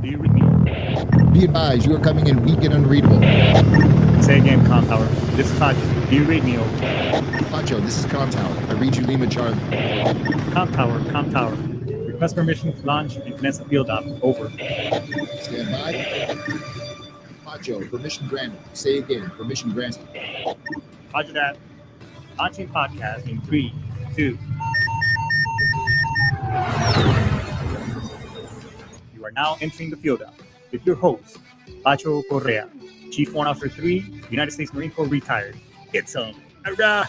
Do you read me? Be advised, you are coming in weak and unreadable. Say again, Com Tower. This is Pacho. Do you read me? Over. Pacho, this is Com Tower. I read you Lima Charlie. Com Tower, Com Tower. Request permission to launch and commence a field op. Over. Stand by. Pacho, permission granted. Say again, permission granted. Roger that. Launching podcast in 3, 2. You are now entering the field op with your host, Pacho Correa, Chief Warrant Officer 3, United States Marine Corps retired. Get some. Hurrah!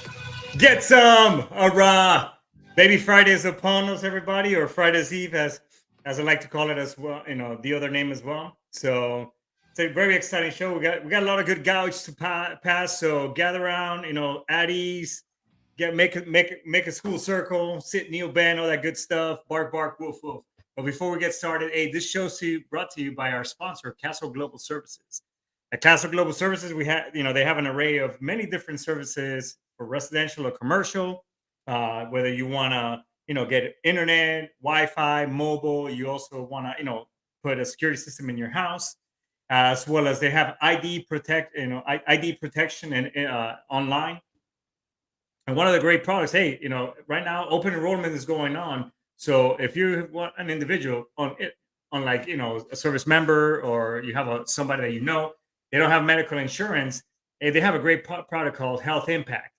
Get some! Hurrah! Baby Friday is upon us, everybody, or Friday's Eve, as I like to call it as well, the other name as well. So it's a very exciting show. We got a lot of good gouge to pass. So gather around, at ease, make a school circle, sit, kneel, bend, all that good stuff. Bark, bark, woof, woof. But before we get started, hey, this show is brought to you by our sponsor, Castle Global Services. At Castle Global Services, we have, they have an array of many different services for residential or commercial. Whether you want to, get internet, Wi-Fi, mobile, you also want to, put a security system in your house, as well as they have ID protection and online. And one of the great products, hey, right now open enrollment is going on. So if you want an individual on like, a service member, or you have somebody that they don't have medical insurance, hey, they have a great product called Health Impact.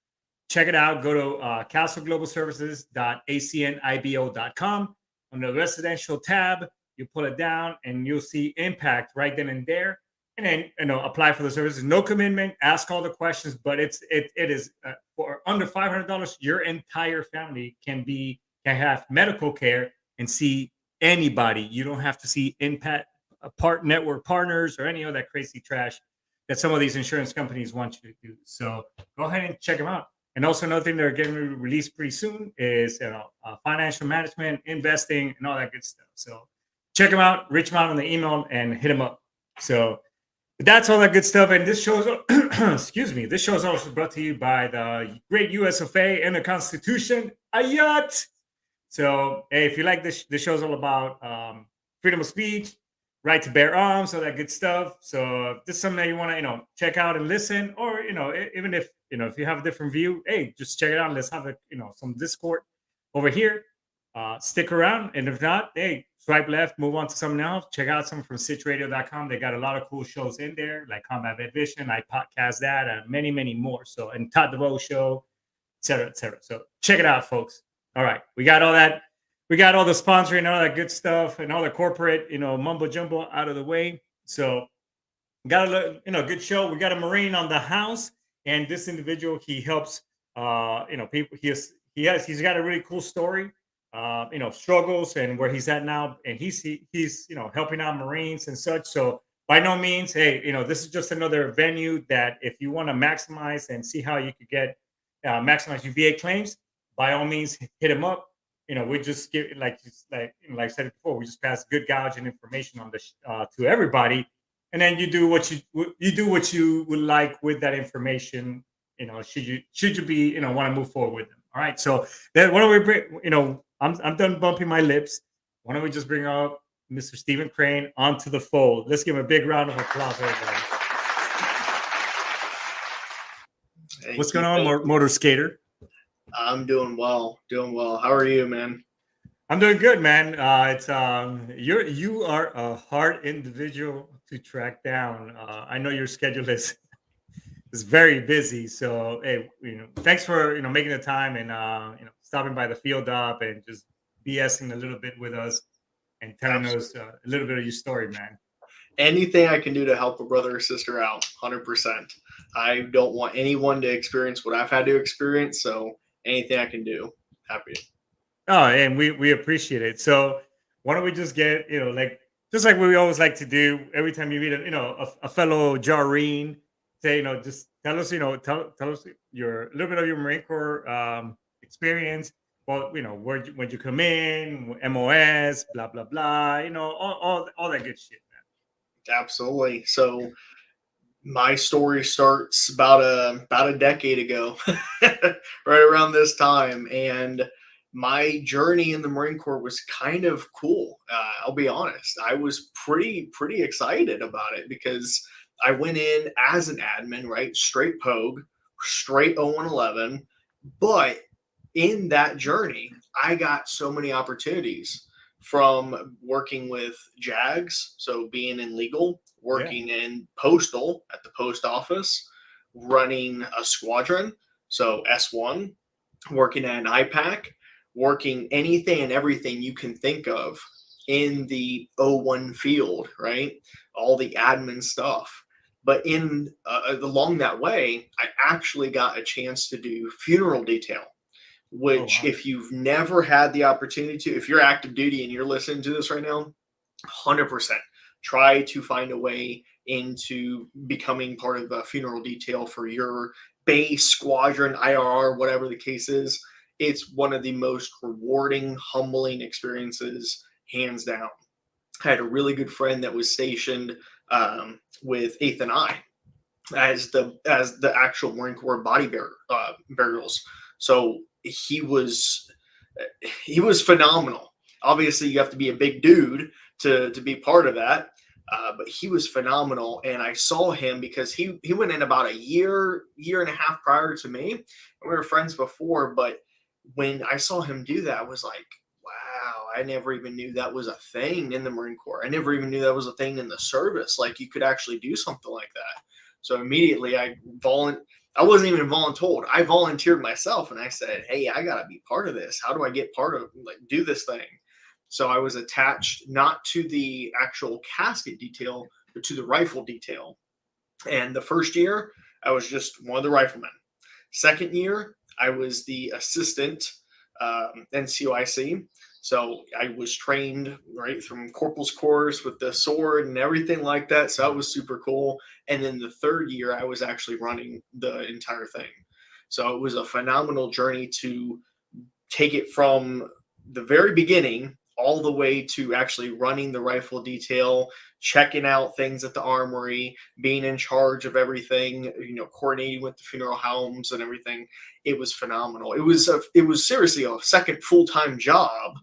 Check it out. Go to castleglobalservices.acnibo.com. On the residential tab, you pull it down and you'll see Impact right then and there. And then, apply for the services. No commitment. Ask all the questions, but it is for under $500, your entire family can have medical care and see anybody. You don't have to see Impact network partners or any of that crazy trash that some of these insurance companies want you to do. So go ahead and check them out. And also another thing they're getting released pretty soon is financial management, investing, and all that good stuff. So check them out, reach them out on the email, and hit them up. So that's all that good stuff. And this show's excuse me, this show is also brought to you by the great US of A and the Constitution. Ayat. So hey, if you like this show's all about freedom of speech, right to bear arms, all that good stuff. So if this is something that you want to, check out and listen, or, even if, if you have a different view, hey, just check it out. Let's have some Discord over here. Stick around. And if not, hey, swipe left, move on to something else. Check out something from SitchRadio.com. They got a lot of cool shows in there, like Combat Vet Vision. I podcast that and many, many more. So, and Todd DeVoe show, et cetera, et cetera. So check it out, folks. All right. We got all that. We got all the sponsoring and all that good stuff and all the corporate, mumbo jumbo out of the way. So got a good show. We got a Marine on the house, and this individual, he helps people. He's got a really cool story, struggles and where he's at now, and he's helping out Marines and such. So by no means, hey, this is just another venue that if you want to maximize and see how you could get maximize your VA claims, by all means hit him up. We just give like I said before, we just pass good gouge and information on this to everybody, and then you do what you would like with that information. Should you be want to move forward with them. All right. So then why don't we bring I'm done bumping my lips. Why don't we just bring up Mr. Stephen Crane onto the fold? Let's give him a big round of applause, everybody. What's going on, Motor Skater? I'm doing well. How are you, man? I'm doing good, man. It's you are a hard individual to track down. I know your schedule is very busy. So hey, thanks for making the time and stopping by the field op and just BSing a little bit with us and telling us a little bit of your story, man. Anything I can do to help a brother or sister out, 100%. I don't want anyone to experience what I've had to experience, so anything I can do, happy. Oh, and we appreciate it. So why don't we just get, just like we always like to do every time you meet a fellow Jareen, say, just tell us, tell us a little bit of your Marine Corps experience. Well, where'd you come in, MOS, blah, blah, blah, all that good shit, man. Absolutely. So my story starts about a decade ago, right around this time. And my journey in the Marine Corps was kind of cool. I'll be honest. I was pretty excited about it because I went in as an admin, right? Straight Pogue, straight 0111. But in that journey, I got so many opportunities from working with JAGs, so being in legal, working in postal at the post office, running a squadron, so S1, working at an IPAC, working anything and everything you can think of in the O1 field, right? All the admin stuff. But in along that way, I actually got a chance to do funeral detail, which if you've never had the opportunity to, if you're active duty and you're listening to this right now, 100% try to find a way into becoming part of a funeral detail for your base, squadron, IRR, whatever the case is. It's one of the most rewarding, humbling experiences, hands down. I had a really good friend that was stationed with 8th and I as the actual Marine Corps body burials. So he was phenomenal. Obviously, you have to be a big dude to be part of that. But he was phenomenal, and I saw him because he went in about a year and a half prior to me. We were friends before, but when I saw him do that, I was like, wow, I never even knew that was a thing in the Marine Corps. I never even knew that was a thing in the service. Like you could actually do something like that. So immediately I wasn't even voluntold. I volunteered myself and I said, hey, I got to be part of this. How do I get part of, like, do this thing? So I was attached not to the actual casket detail, but to the rifle detail. And the first year, I was just one of the riflemen. Second year, I was the assistant NCOIC. So I was trained right from corporal's course with the sword and everything like that. So that was super cool. And then the third year, I was actually running the entire thing. So it was a phenomenal journey to take it from the very beginning all the way to actually running the rifle detail, checking out things at the armory, being in charge of everything, coordinating with the funeral homes and everything. It was phenomenal. It was seriously a second full-time job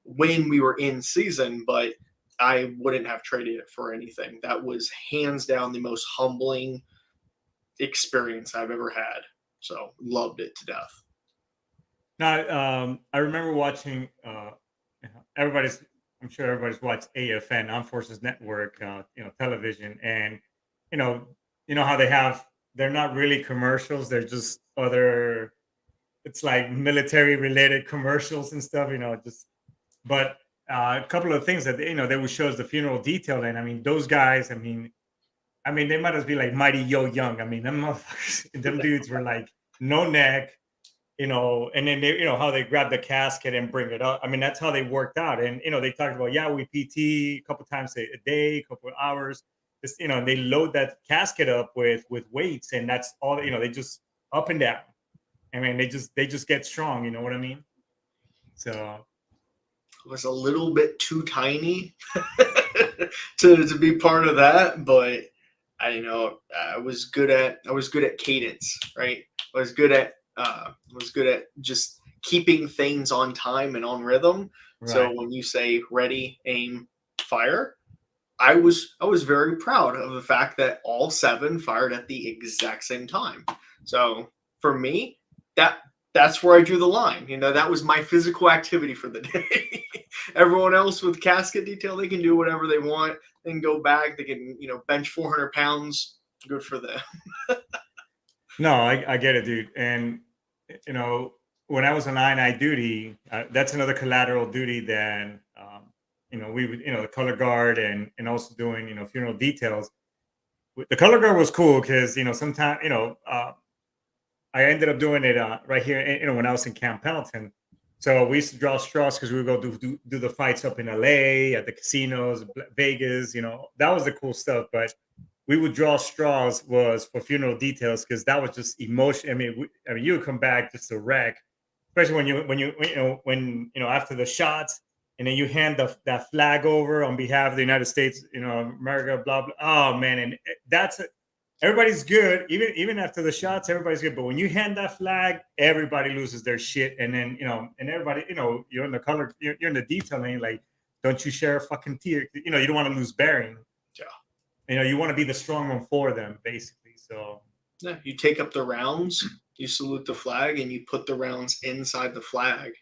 when we were in season, but I wouldn't have traded it for anything. That was hands down the most humbling experience I've ever had. So loved it to death. Now, I remember watching. I'm sure everybody's watched AFN, Armed Forces Network, television, and you know, how they're not really commercials; they're just other. It's like military related commercials and stuff, But a couple of things that they would show us the funeral detail, and I mean, those guys. I mean, they might as be like Mighty Yo Young. I mean, them motherfuckers, them dudes were like no neck, and then they, how they grab the casket and bring it up. I mean, that's how they worked out. And, they talked about, yeah, we PT a couple times a day, a couple of hours, just, they load that casket up with weights, and that's all, they just up and down. I mean, they just get strong. You know what I mean? So it was a little bit too tiny to be part of that, but I was good at cadence, right? I was good at just keeping things on time and on rhythm. Right. So when you say ready, aim, fire, I was very proud of the fact that all 7 fired at the exact same time. So for me, that's where I drew the line. That was my physical activity for the day. Everyone else with casket detail, they can do whatever they want. They can go back. They can, bench 400 pounds. Good for them. No, I get it, dude. And, when I was on I duty, that's another collateral duty that, we would, the color guard and also doing, funeral details. The color guard was cool because, sometimes, I ended up doing it right here, when I was in Camp Pendleton. So we used to draw straws because we would go do the fights up in LA, at the casinos, Vegas, that was the cool stuff. But we would draw straws was for funeral details because that was just emotion. I mean, you would come back just a wreck, especially when after the shots, and then you hand that flag over on behalf of the United States, America, blah blah. Oh man, and everybody's good, even after the shots, everybody's good. But when you hand that flag, everybody loses their shit, and then and everybody, you're in the color, you're in the detail, and you're like, don't you share a fucking tear? You know, you don't want to lose bearing. Yeah. You know, you want to be the strong one for them, basically. So Yeah, you take up the rounds, you salute the flag, and you put the rounds inside the flag.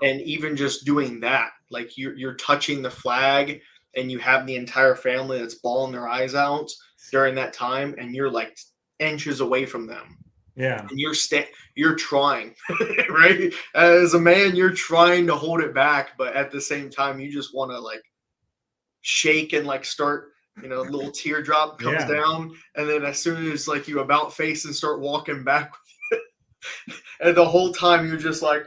And even just doing that, like you're touching the flag, and you have the entire family that's bawling their eyes out during that time, and you're like inches away from them, yeah, and you're trying, right? As a man, you're trying to hold it back, but at the same time, you just want to like shake and like start, you know, a little teardrop comes yeah, down, and then as soon as like you about face and start walking back, and the whole time you're just like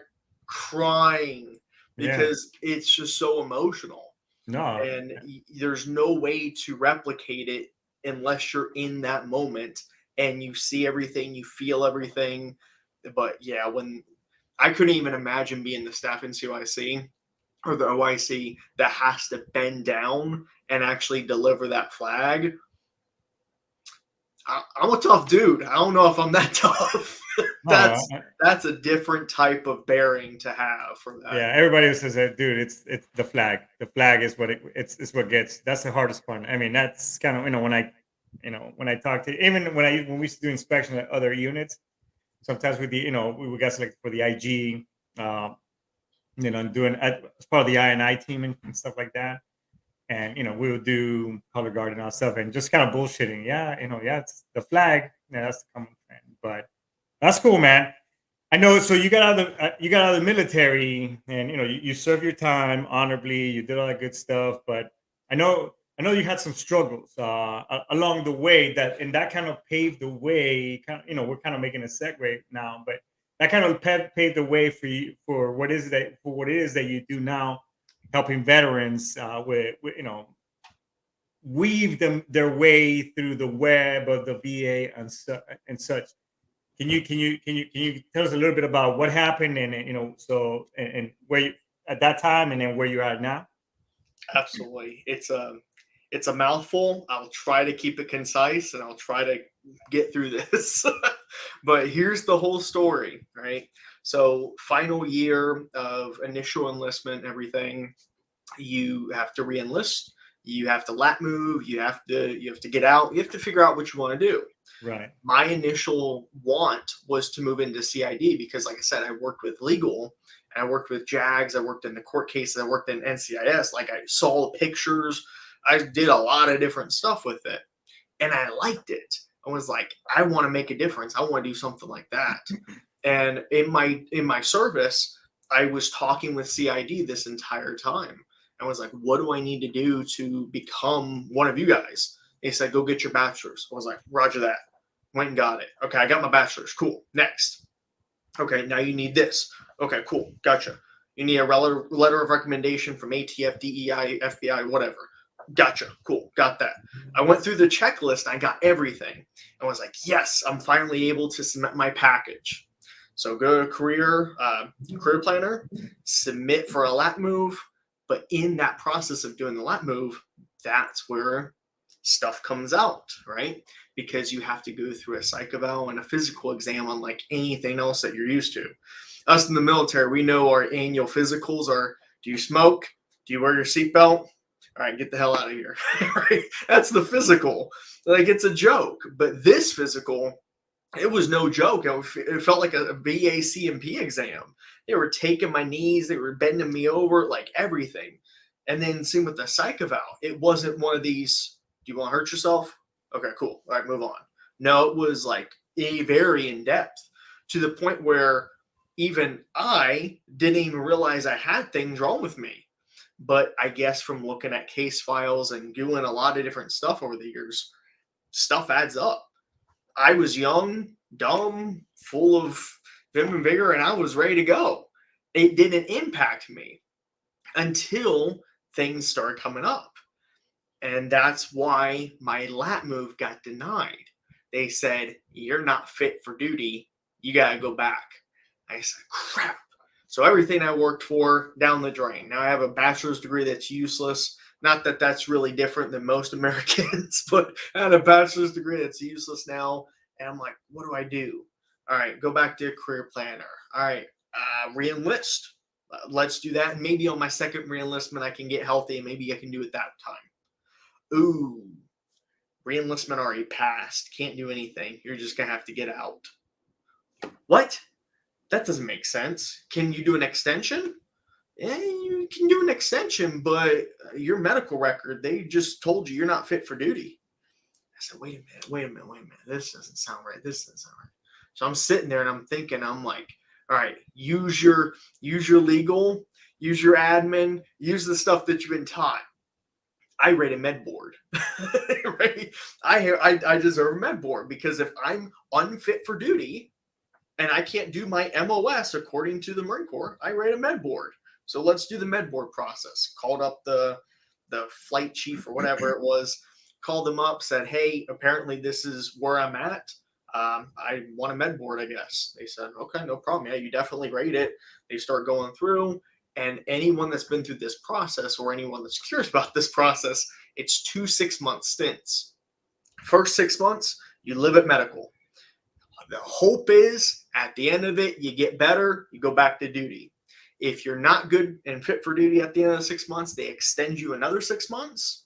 crying yeah. because it's just so emotional, No, and there's no way to replicate it unless you're in that moment and you see everything, you feel everything. But yeah, when I couldn't even imagine being the staff in CYC or the OIC that has to bend down and actually deliver that flag. I'm a tough dude. I don't know if I'm that tough. no. That's a different type of bearing to have for that. Yeah, everybody says that, dude. It's the flag. The flag is what it's what gets. That's the hardest part. I mean, that's kind of, when I talk to, even when we used to do inspection at other units, sometimes with the, we got selected for the IG, doing as part of the I&I team and stuff like that. And we would do color guard and all stuff and just kind of bullshitting. Yeah, yeah, it's the flag. Yeah, that's the common trend. But that's cool, man. I know. So you got out of the military, and you served your time honorably. You did all that good stuff, but I know you had some struggles along the way. That kind of paved the way. We're kind of making a segue now, but that kind of paved the way for you for what it is that you do now, helping veterans with weave them their way through the web of the VA and such. Can you tell us a little bit about what happened and and where you at that time and then where you're at now? Absolutely. It's a mouthful. I'll try to keep it concise and I'll try to get through this. But here's the whole story, right? So final year of initial enlistment, everything, you have to re-enlist, you have to lat move, you have to get out, you have to figure out what you want to do. Right. My initial want was to move into CID because, like I said, I worked with legal and I worked with JAGs. I worked in the court cases. I worked in NCIS. Like I saw the pictures. I did a lot of different stuff with it and I liked it. I was like, I want to make a difference. I want to do something like that. And in my service, I was talking with CID this entire time. I was like, what do I need to do to become one of you guys? They said, go get your bachelor's. I was like, Roger that. Went and got it. Okay, I got my bachelor's. Cool. Next. Okay, now you need this. Okay, cool. Gotcha. You need a letter of recommendation from ATF, DEI, FBI, whatever. Gotcha. Cool. Got that. I went through the checklist. I got everything. I was like, yes, I'm finally able to submit my package. So go to career planner, submit for a lat move. But in that process of doing the lat move, that's where stuff comes out, right? Because you have to go through a psych eval and a physical exam unlike anything else that you're used to. Us in the military, we know our annual physicals are: do you smoke? Do you wear your seatbelt? All right, get the hell out of here. Right? That's the physical. Like, it's a joke. But this physical, it was no joke. It felt like a VA CMP exam. They were taking my knees, they were bending me over, like everything. And then same with the psych eval. It wasn't one of these, do you want to hurt yourself? Okay, cool. All right, move on. No, it was like very in depth to the point where even I didn't even realize I had things wrong with me. But I guess from looking at case files and doing a lot of different stuff over the years, stuff adds up. I was young, dumb, full of vim and vigor, and I was ready to go. It didn't impact me until things started coming up. And that's why my lat move got denied. They said, you're not fit for duty. You got to go back. I said, crap. So everything I worked for, down the drain. Now I have a bachelor's degree that's useless. Not that that's really different than most Americans, but I had a bachelor's degree that's useless now. And I'm like, what do I do? All right, go back to a career planner. All right, re-enlist. Let's do that. And maybe on my second reenlistment, I can get healthy and maybe I can do it that time. Ooh, reenlistment already passed. Can't do anything. You're just going to have to get out. What? That doesn't make sense. Can you do an extension? Yeah, you can do an extension, but your medical record, they just told you you're not fit for duty. I said, wait a minute. This doesn't sound right. So I'm sitting there and I'm thinking, I'm like, all right, use your legal, use your admin, use the stuff that you've been taught. I rate a med board, right? I deserve a med board because if I'm unfit for duty and I can't do my MOS according to the Marine Corps, I rate a med board. So let's do the med board process. Called up the flight chief or whatever it was, called them up, said, hey, apparently this is where I'm at. I want a med board, I guess. They said, okay, no problem. Yeah, you definitely rate it. They start going through. And anyone that's been through this process or anyone that's curious about this process, it's 2 6-month stints. First 6 months, you live at medical. The hope is at the end of it, you get better, you go back to duty. If you're not good and fit for duty at the end of the 6 months, they extend you another 6 months.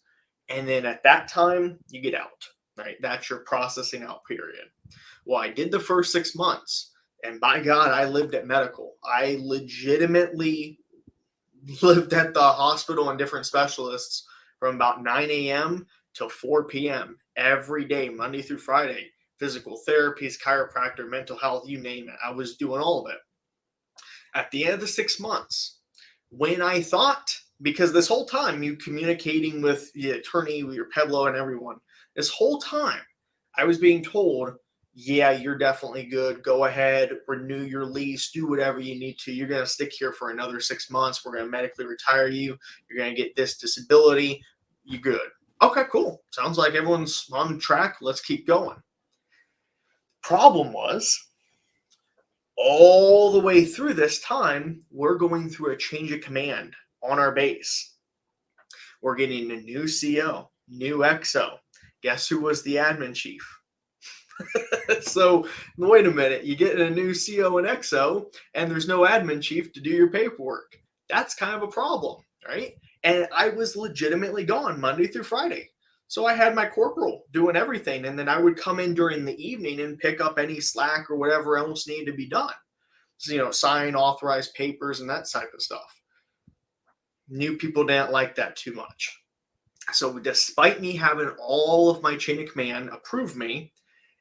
And then at that time, you get out, right? That's your processing out period. Well, I did the first 6 months, and by God, I lived at medical. I legitimately lived at the hospital and different specialists from about 9 a.m. till 4 p.m. every day, Monday through Friday. Physical therapies, chiropractor, mental health, you name it. I was doing all of it. At the end of the 6 months, when I thought, because this whole time you communicating with the attorney, with your Peblo and everyone, this whole time I was being told, yeah, you're definitely good. Go ahead, renew your lease, do whatever you need to. You're going to stick here for another 6 months. We're going to medically retire you. You're going to get this disability. You good. Okay, cool. Sounds like everyone's on track. Let's keep going. Problem was, all the way through this time, we're going through a change of command on our base. We're getting a new CO, new XO. Guess who was the admin chief? So wait a minute, you get a new CO and XO and there's no admin chief to do your paperwork. That's kind of a problem, right? And I was legitimately gone Monday through Friday. So I had my corporal doing everything, and then I would come in during the evening and pick up any slack or whatever else needed to be done. So, sign authorized papers and that type of stuff. New people didn't like that too much. So despite me having all of my chain of command approve me,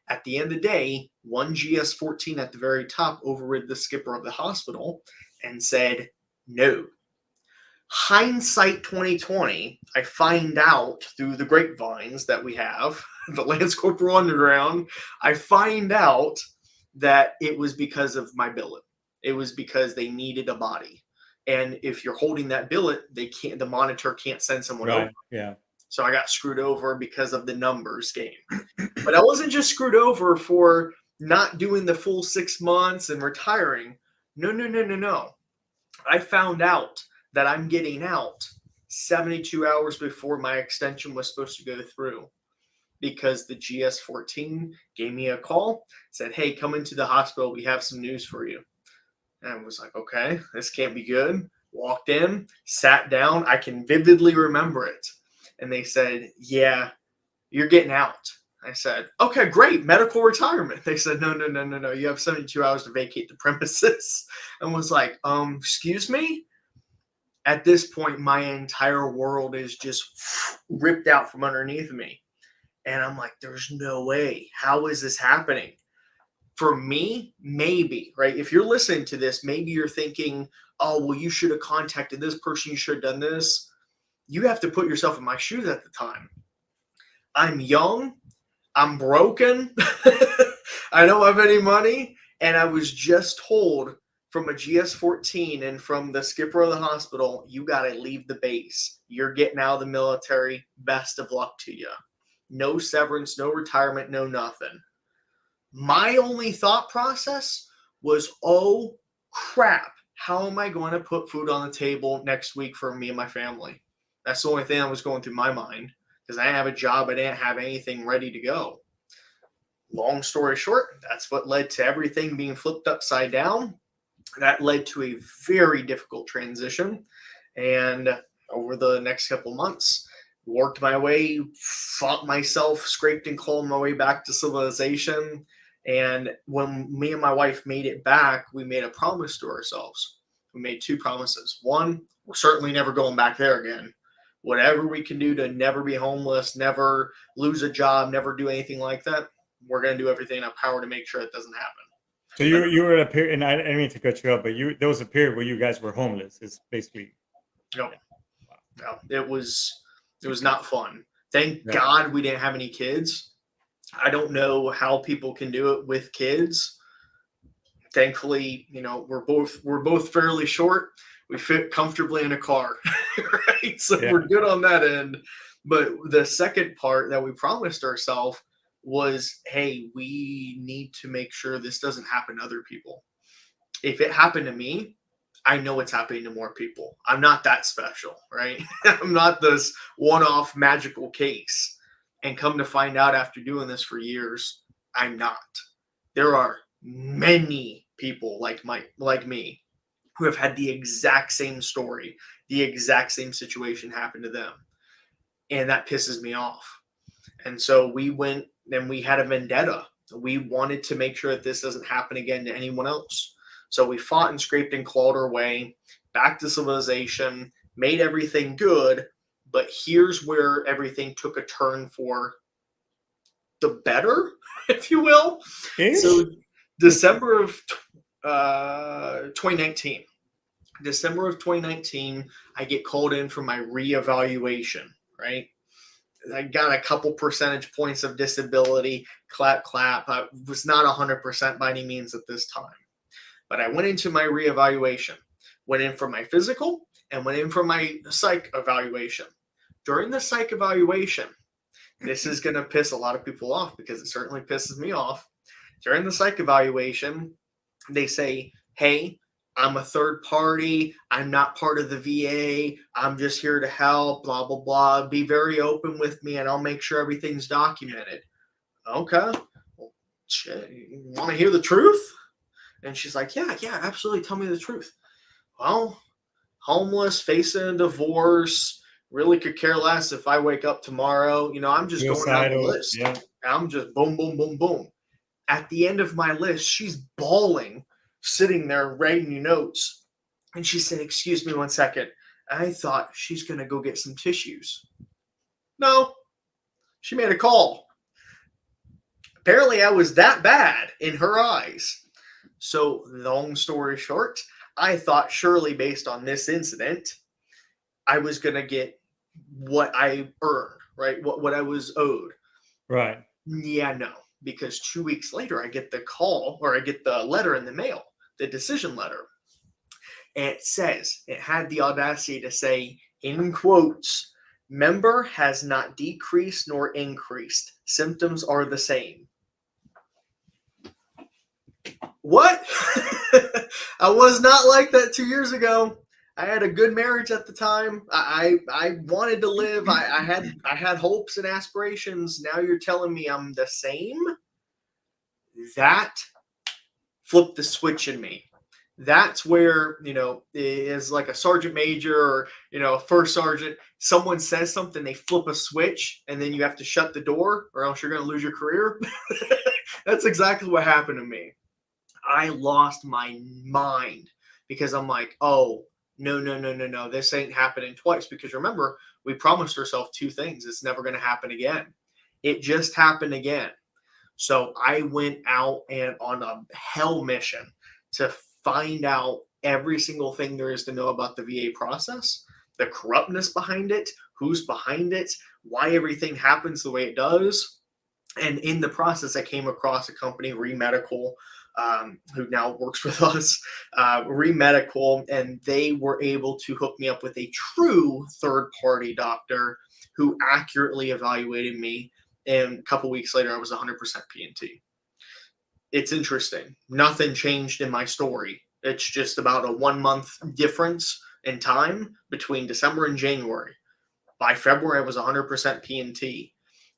at the end of the day, one GS-14 at the very top overrid the skipper of the hospital and said no. Hindsight 2020, I find out through the grapevines that we have, the Lance Corporal Underground, I find out that it was because of my billet. It was because they needed a body. And if you're holding that billet, the monitor can't send someone over. Yeah. So I got screwed over because of the numbers game. But I wasn't just screwed over for not doing the full 6 months and retiring. No. I found out that I'm getting out 72 hours before my extension was supposed to go through, because the GS-14 gave me a call, said, hey, come into the hospital. We have some news for you. And I was like, okay, this can't be good. Walked in, sat down. I can vividly remember it. And they said, yeah, you're getting out. I said, okay, great, medical retirement. They said, no. You have 72 hours to vacate the premises. And was like, excuse me? At this point, my entire world is just ripped out from underneath me. And I'm like, there's no way. How is this happening? For me, maybe, right? If you're listening to this, maybe you're thinking, oh, well, you should have contacted this person. You should have done this. You have to put yourself in my shoes at the time. I'm young. I'm broken. I don't have any money. And I was just told from a GS-14 and from the skipper of the hospital, you got to leave the base. You're getting out of the military. Best of luck to you. No severance, no retirement, no nothing. My only thought process was, oh, crap. How am I going to put food on the table next week for me and my family? That's the only thing that was going through my mind, because I didn't have a job. I didn't have anything ready to go. Long story short, that's what led to everything being flipped upside down. That led to a very difficult transition. And over the next couple of months, worked my way, fought myself, scraped and clawed my way back to civilization. And when me and my wife made it back, we made a promise to ourselves. We made two promises. One, we're certainly never going back there again. Whatever we can do to never be homeless, never lose a job, never do anything like that, we're going to do everything in our power to make sure it doesn't happen. So you were at a period, and I didn't mean to cut you off, but there was a period where you guys were homeless. It's basically. No, no, it was not fun. Thank Yeah. God we didn't have any kids. I don't know how people can do it with kids. Thankfully, we're both fairly short. We fit comfortably in a car, right? So Yeah. we're good on that end. But the second part that we promised ourselves was, hey, we need to make sure this doesn't happen to other people. If it happened to me, I know it's happening to more people. I'm not that special, right? I'm not this one-off magical case. And come to find out after doing this for years, I'm not. There are many people like me who have had the exact same story, the exact same situation happen to them. And that pisses me off. And so we went and we had a vendetta. We wanted to make sure that this doesn't happen again to anyone else. So we fought and scraped and clawed our way back to civilization, made everything good. But here's where everything took a turn for the better, if you will. Ish? So December of 2019. December of 2019, I get called in for my reevaluation, right? I got a couple percentage points of disability, clap. I was not 100% by any means at this time. But I went into my reevaluation, went in for my physical, and went in for my psych evaluation. During the psych evaluation, this is going to piss a lot of people off because it certainly pisses me off. During the psych evaluation, they say, hey, I'm a third party. I'm not part of the VA. I'm just here to help, blah, blah, blah. Be very open with me and I'll make sure everything's documented. Okay. Well, you want to hear the truth? And she's like, yeah, absolutely. Tell me the truth. Well, homeless, facing a divorce, really could care less if I wake up tomorrow. I'm just going down the list. Yeah. I'm just boom, boom, boom, boom. At the end of my list, she's bawling, sitting there writing notes. And she said, excuse me 1 second. I thought she's going to go get some tissues. No, she made a call. Apparently I was that bad in her eyes. So long story short, I thought surely based on this incident, I was going to get what I earned, right? What I was owed. Right. Yeah, no. Because 2 weeks later, I get the call or I get the letter in the mail, the decision letter. And it had the audacity to say, in quotes, member has not decreased nor increased. Symptoms are the same. What? I was not like that 2 years ago. I had a good marriage at the time. I wanted to live. I had hopes and aspirations. Now you're telling me I'm the same? That flipped the switch in me. That's where, is like a sergeant major or, a first sergeant, someone says something, they flip a switch and then you have to shut the door or else you're going to lose your career. That's exactly what happened to me. I lost my mind because I'm like, oh, no. This ain't happening twice. Because remember, we promised ourselves two things. It's never going to happen again. It just happened again. So I went out and on a hell mission to find out every single thing there is to know about the VA process, the corruptness behind it, who's behind it, why everything happens the way it does. And in the process, I came across a company, Remedical, who now works with us, Remedical, and they were able to hook me up with a true third-party doctor who accurately evaluated me. And a couple weeks later, I was 100% P&T. It's interesting. Nothing changed in my story. It's just about a 1 month difference in time between December and January. By February, I was 100% P&T.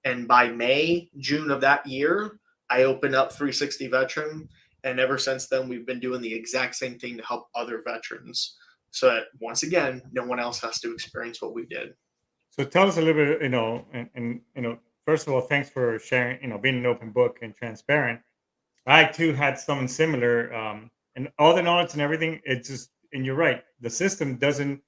And by May, June of that year, I opened up 360 Veteran. And ever since then, we've been doing the exact same thing to help other veterans. So that once again, no one else has to experience what we did. So tell us a little bit, and first of all, thanks for sharing, being an open book and transparent. I too had something similar, and all the knowledge and everything. It's just, and you're right, the system doesn't.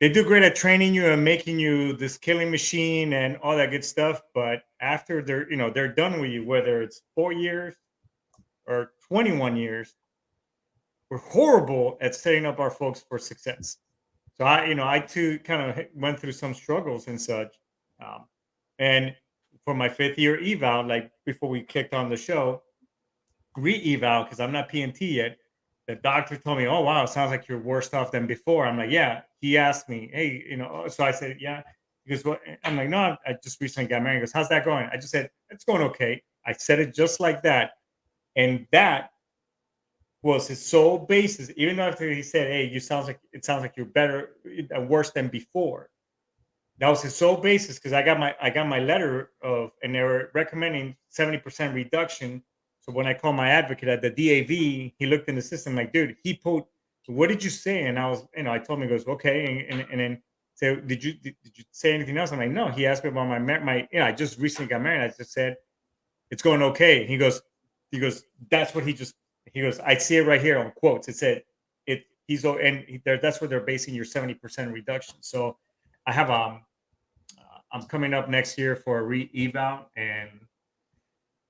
They do great at training you and making you this killing machine and all that good stuff. But after they're done with you, whether it's 4 years or 21 years, we're horrible at setting up our folks for success. So I too kind of went through some struggles and such. Um, and for my 5th year eval, like before we kicked on the show, re-eval, because I'm not PMT yet, the doctor told me, "Oh wow, it sounds like you're worse off than before." I'm like, "Yeah." He asked me, "Hey, so I said, yeah." He goes, "What?" I'm like, "No, I just recently got married." He goes, "How's that going?" I just said, "It's going okay." I said it just like that. And that was his sole basis. Even though after he said, "Hey, it sounds like you're better, worse than before." That was his sole basis, because I got my letter of, and they were recommending 70% reduction. So when I called my advocate at the DAV, he looked in the system like, "Dude, he pulled. What did you say?" And I was, I told him. He goes, "Okay," and then so did you say anything else? I'm like, "No." He asked me about I just recently got married. I just said it's going okay. He goes, "That's what he just." He goes, "I see it right here on quotes. It said it. That's where they're basing your 70% reduction." So I have I'm coming up next year for a re-eval, and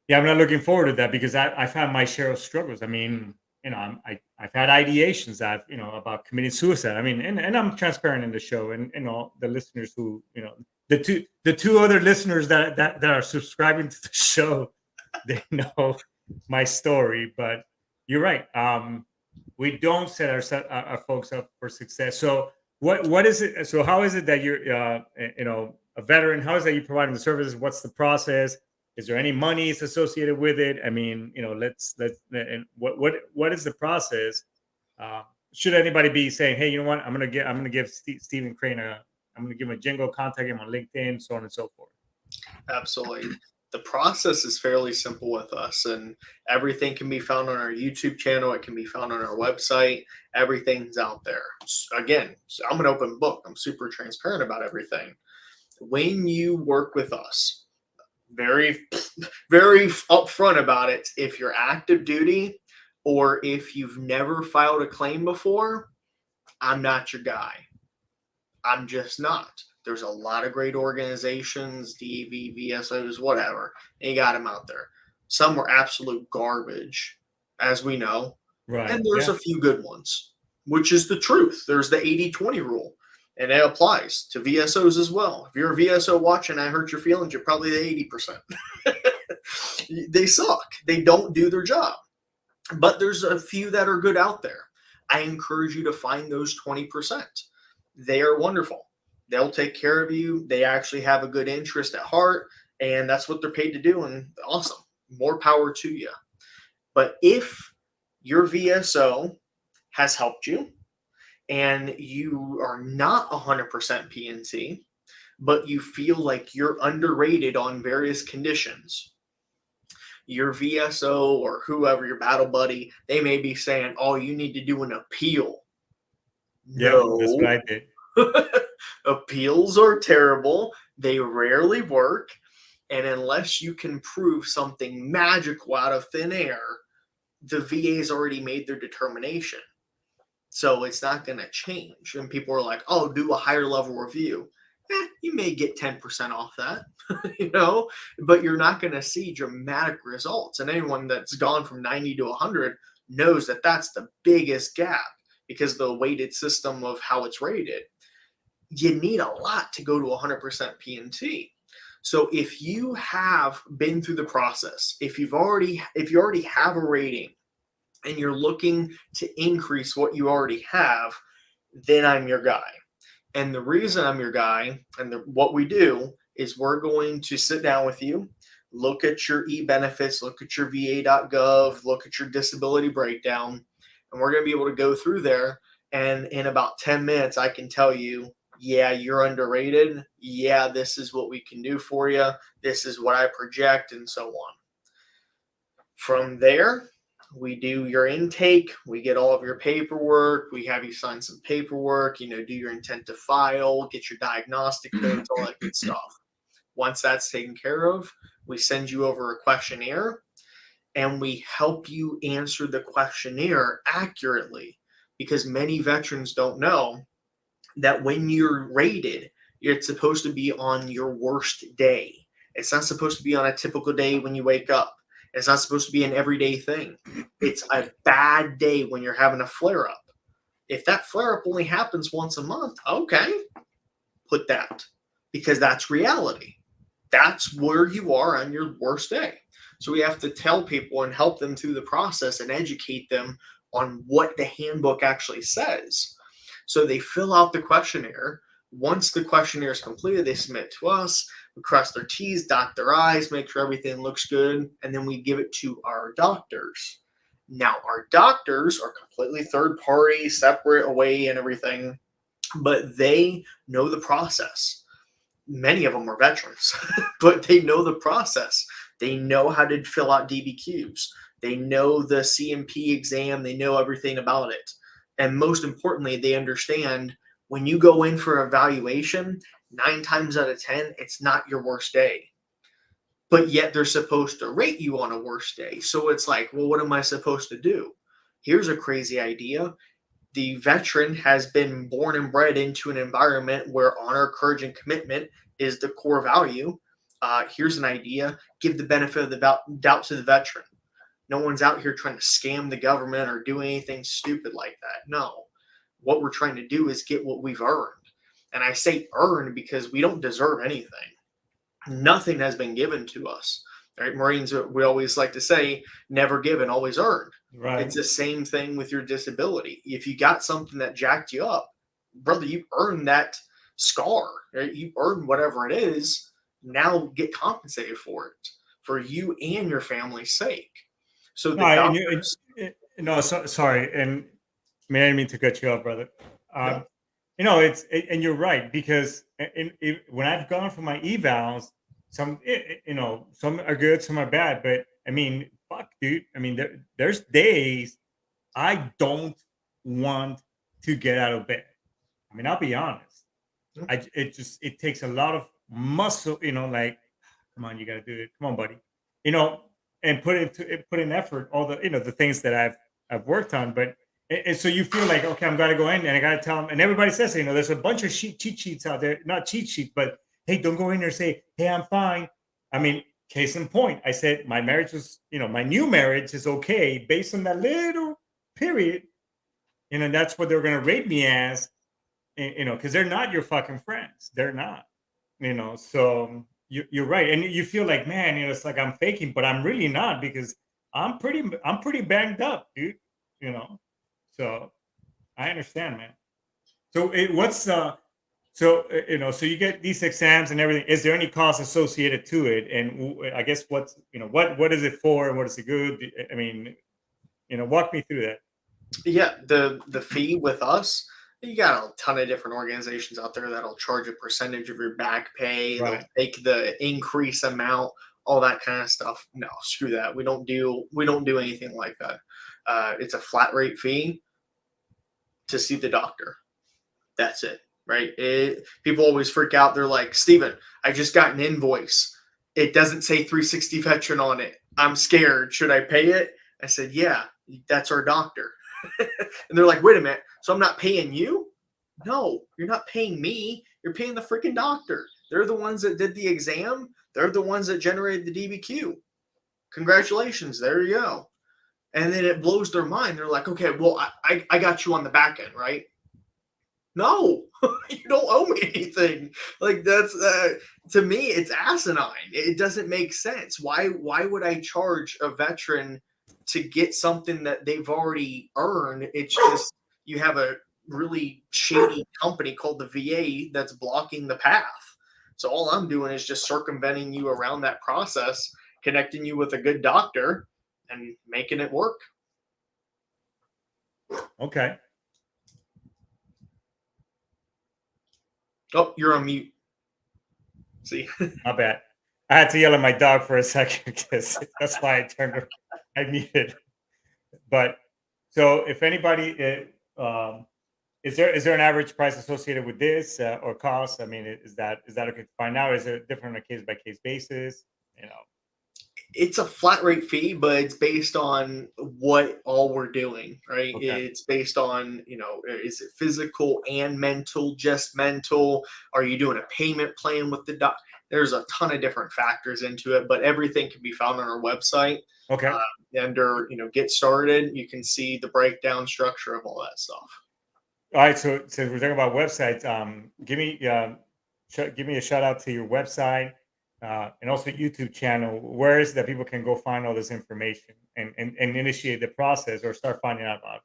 yeah, I'm not looking forward to that, because I've had my share of struggles. I mean, I've had ideations. About committing suicide. I mean, and I'm transparent in the show, and all the listeners who, the two other listeners that are subscribing to the show, they know my story. But you're right. We don't set our folks up for success. So what is it? So how is it that you're a veteran? How is that you providing the services? What's the process? Is there any monies associated with it? I mean, let's and what is the process? Uh, should anybody be saying, "Hey, you know what? I'm gonna give Stephen Crane I'm gonna give him a jingle, contact him on LinkedIn, so on and so forth." Absolutely. The process is fairly simple with us, and everything can be found on our YouTube channel. It can be found on our website. Everything's out there. Again, I'm an open book. I'm super transparent about everything. When you work with us, very, very upfront about it. If you're active duty or if you've never filed a claim before, I'm not your guy. I'm just not. There's a lot of great organizations, DV, VSOs, whatever, and you got them out there. Some were absolute garbage, as we know, Right. and there's Yeah. a few good ones, which is the truth. There's the 80-20 rule, and it applies to VSOs as well. If you're a VSO watching, I hurt your feelings, you're probably the 80%. They suck. They don't do their job. But there's a few that are good out there. I encourage you to find those 20%. They are wonderful. They'll take care of you. They actually have a good interest at heart, and that's what they're paid to do. And awesome. More power to you. But if your VSO has helped you and you are not 100% PNC, but you feel like you're underrated on various conditions, your VSO or whoever, your battle buddy, they may be saying, "Oh, you need to do an appeal." Yeah, that's what No. I did. Appeals are terrible. They rarely work. And unless you can prove something magical out of thin air, the VA's already made their determination. So it's not going to change. And people are like, "Oh, do a higher level review." You may get 10% off that, but you're not going to see dramatic results. And anyone that's gone from 90 to 100 knows that that's the biggest gap, because the weighted system of how it's rated. You need a lot to go to 100% PNT. So if you have been through the process, if you already have a rating and you're looking to increase what you already have, then I'm your guy. And the reason I'm your guy, and what we do is we're going to sit down with you, look at your e-benefits, look at your va.gov, look at your disability breakdown, and we're going to be able to go through there. And in about 10 minutes, I can tell you, yeah, you're underrated. Yeah, this is what we can do for you. This is what I project, and so on. From there, We do your intake. We get all of your paperwork. We have you sign some paperwork, do your intent to file, get your diagnostic codes, all that good stuff. Once that's taken care of, we send you over a questionnaire and we help you answer the questionnaire accurately, because many veterans don't know that when you're rated, it's supposed to be on your worst day. It's not supposed to be on a typical day when you wake up. It's not supposed to be an everyday thing. It's a bad day when you're having a flare up. If that flare up only happens once a month, okay, put that, because that's reality. That's where you are on your worst day. So we have to tell people and help them through the process and educate them on what the handbook actually says. So they fill out the questionnaire. Once the questionnaire is completed, they submit to us. We cross their T's, dot their I's, make sure everything looks good, and then we give it to our doctors. Now, our doctors are completely third party, separate, away, and everything, but they know the process. Many of them are veterans, but they know the process. They know how to fill out DBQs. They know the CMP exam. They know everything about it. And most importantly, they understand when you go in for evaluation, 9 times out of 10, it's not your worst day. But yet they're supposed to rate you on a worst day. So it's like, well, what am I supposed to do? Here's a crazy idea. The veteran has been born and bred into an environment where honor, courage, and commitment is the core value. Here's an idea. Give the benefit of the doubt to the veteran. No one's out here trying to scam the government or do anything stupid like that. No. What we're trying to do is get what we've earned. And I say earned because we don't deserve anything. Nothing has been given to us. Right? Marines, we always like to say, never given, always earned. Right. It's the same thing with your disability. If you got something that jacked you up, brother, you earned that scar. Right? You earned whatever it is. Now get compensated for it, for you and your family's sake. So the doctors. Sorry, and I didn't mean to cut you off, brother. No. And you're right, because when I've gone for my evals, some some are good, some are bad, but I mean, fuck, dude. I mean, there's days I don't want to get out of bed. I mean, I'll be honest. It takes a lot of muscle, like, come on, you got to do it. Come on, buddy. And put in effort, all the the things that I've worked on, but. And so you feel like, okay, I'm going to go in and I got to tell them. And everybody says, there's a bunch of cheat sheets out there, not cheat sheets, but hey, don't go in there and say, hey, I'm fine. I mean, case in point, I said my marriage was, my new marriage is okay based on that little period. And that's what they're going to rate me as, because they're not your fucking friends. They're not, so you're right. And you feel like, man, it's like I'm faking, but I'm really not, because I'm pretty banged up, dude, So I understand, man. So so you get these exams and everything. Is there any cost associated to it? And I guess what is it for? What is it good? I mean, walk me through that. Yeah, the fee with us, you got a ton of different organizations out there that'll charge a percentage of your back pay. Right. They'll take the increase amount, all that kind of stuff. No, screw that. We don't do anything like that. It's a flat rate fee to see the doctor. That's it, right? People always freak out. They're like, Steven, I just got an invoice. It doesn't say 360 veteran on it. I'm scared. Should I pay it? I said, yeah, that's our doctor. And they're like, wait a minute. So I'm not paying you? No, you're not paying me. You're paying the freaking doctor. They're the ones that did the exam. They're the ones that generated the DBQ. Congratulations. There you go. And then it blows their mind. They're like, okay, well, I got you on the back end, right? No, you don't owe me anything. Like, that's to me, it's asinine. It doesn't make sense. Why would I charge a veteran to get something that they've already earned? It's just you have a really shady company called the VA that's blocking the path. So all I'm doing is just circumventing you around that process, connecting you with a good doctor, and making it work. Okay. Oh, you're on mute. See? My bad. I had to yell at my dog for a second, because that's why I muted. But so if anybody, is there an average price associated with this or cost? I mean, is that okay to find out? Is it different on a case by case basis? You know. It's a flat rate fee, but it's based on what all we're doing, right? Okay. It's based on, is it physical and mental, just mental? Are you doing a payment plan with the doc? There's a ton of different factors into it, but everything can be found on our website. Okay. Under, get started, you can see the breakdown structure of all that stuff. All right. So since we're talking about websites, give me a shout out to your website and also YouTube channel. Where is that people can go find all this information and initiate the process or start finding out about it?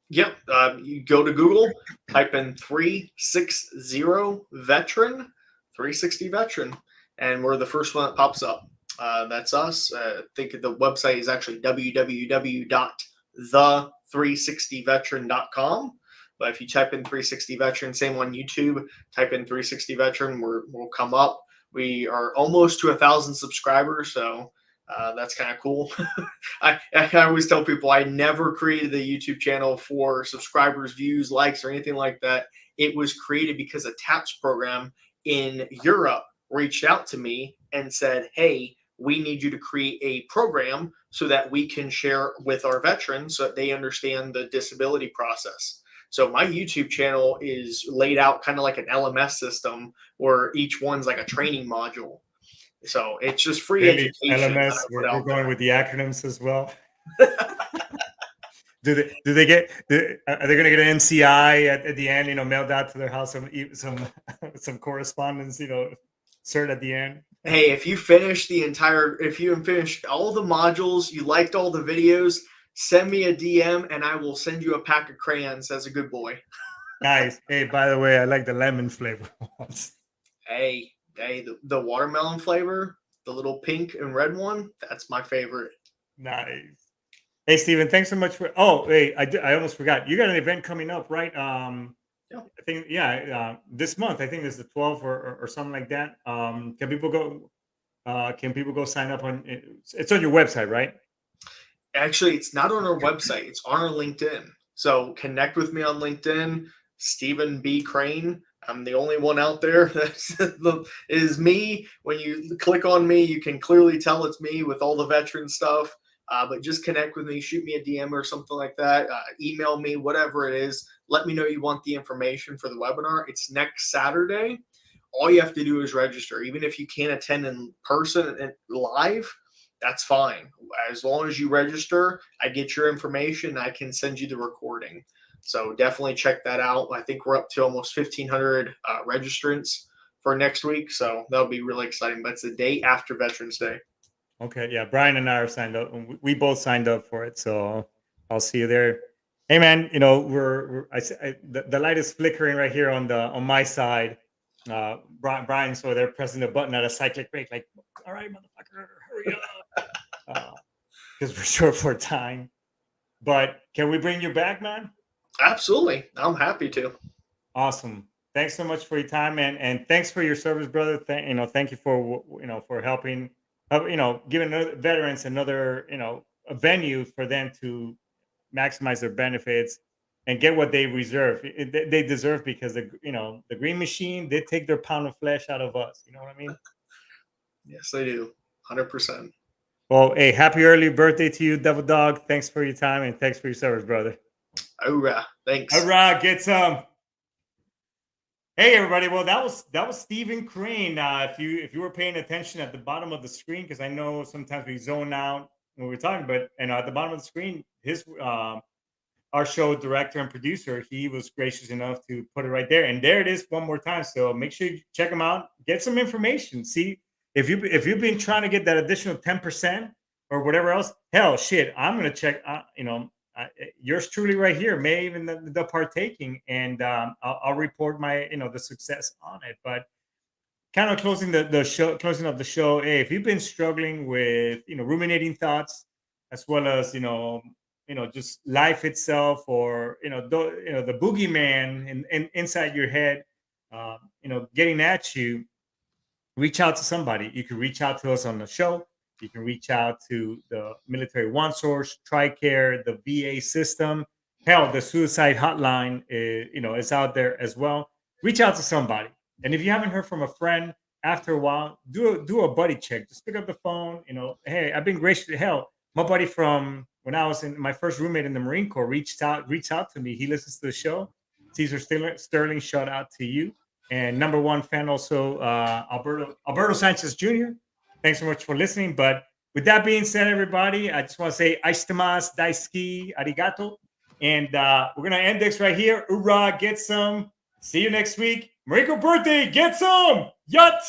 Yep. You go to Google, type in 360 veteran, 360 veteran, and we're the first one that pops up. That's us. I think the website is actually www.the360veteran.com. But if you type in 360 veteran, same on YouTube, type in 360 veteran, we'll come up. We are almost to 1,000 subscribers, so that's kind of cool. I always tell people I never created the YouTube channel for subscribers, views, likes, or anything like that. It was created because a TAPS program in Europe reached out to me and said, hey, we need you to create a program so that we can share with our veterans so that they understand the disability process. So my YouTube channel is laid out kind of like an LMS system where each one's like a training module. So it's just free Really, education. LMS. We're going with the acronyms as well. Are they going to get an NCI at the end? Mailed out to their house some correspondence. Cert at the end. Hey, if you finished all the modules, you liked all the videos, send me a DM and I will send you a pack of crayons as a good boy. Nice. Hey, by the way, I like the lemon flavor ones. Hey, the watermelon flavor, the little pink and red one, that's my favorite. Nice. Hey, Steven, thanks so much for. Oh, hey, I almost forgot. You got an event coming up, right? Yeah. I think this month. I think it's the 12th or something like that. Can people go? Can people go sign up on? It's on your website, right? Actually, it's not on our website. It's on our LinkedIn. So connect with me on LinkedIn, Stephen B. Crane. I'm the only one out there that is me. When you click on me, you can clearly tell it's me with all the veteran stuff. But just connect with me, shoot me a DM or something like that. Email me, whatever it is. Let me know you want the information for the webinar. It's next Saturday. All you have to do is register. Even if you can't attend in person and live, that's fine. As long as you register, I get your information. I can send you the recording. So definitely check that out. I think we're up to almost 1,500 registrants for next week. So that'll be really exciting. But it's the day after Veterans Day. Okay. Yeah. Brian and I are signed up. We both signed up for it. So I'll see you there. Hey, man, the light is flickering right here on my side. Brian's over there pressing the button at a cyclic rate, like, all right, motherfucker, hurry up. Because we're short for time. But can we bring you back, man? Absolutely. I'm happy to. Awesome. Thanks so much for your time, man. And thanks for your service, brother. Thank you for helping, giving veterans another, a venue for them to maximize their benefits and get what they they deserve, because the Green Machine did take their pound of flesh out of us. You know what I mean? Yes, they do. 100%. Well, hey, happy early birthday to you, Devil Dog. Thanks for your time and thanks for your service, brother. Hoorah. Thanks. Hoorah, get some. Hey, everybody. Well, that was Stephen Crane. If you were paying attention at the bottom of the screen, because I know sometimes we zone out when we're talking, but at the bottom of the screen, our show director and producer, he was gracious enough to put it right there, and there it is one more time. So make sure you check him out, get some information. See if you've been trying to get that additional 10% or whatever else. Hell, shit, I'm gonna check. Yours truly right here, may even the partaking, and I'll report my the success on it. But kind of closing up the show. Hey, if you've been struggling with ruminating thoughts, as well as just life itself, or the boogeyman inside your head, getting at you, reach out to somebody. You can reach out to us on the show. You can reach out to the Military One Source, TRICARE, the VA system. Hell, the suicide hotline is out there as well. Reach out to somebody. And if you haven't heard from a friend after a while, do a buddy check. Just pick up the phone. Hey, I've been gracious. Hell, my buddy from when I was in my first roommate in the Marine Corps reached out to me. He listens to the show. Caesar Sterling, shout out to you. And number one fan also, Alberto Sanchez Jr. Thanks so much for listening. But with that being said, everybody, I just want to say Aishtamas, Daisuki, Arigato. And we're going to end this right here. Hoorah, get some. See you next week. Mariko birthday, get some. Yut.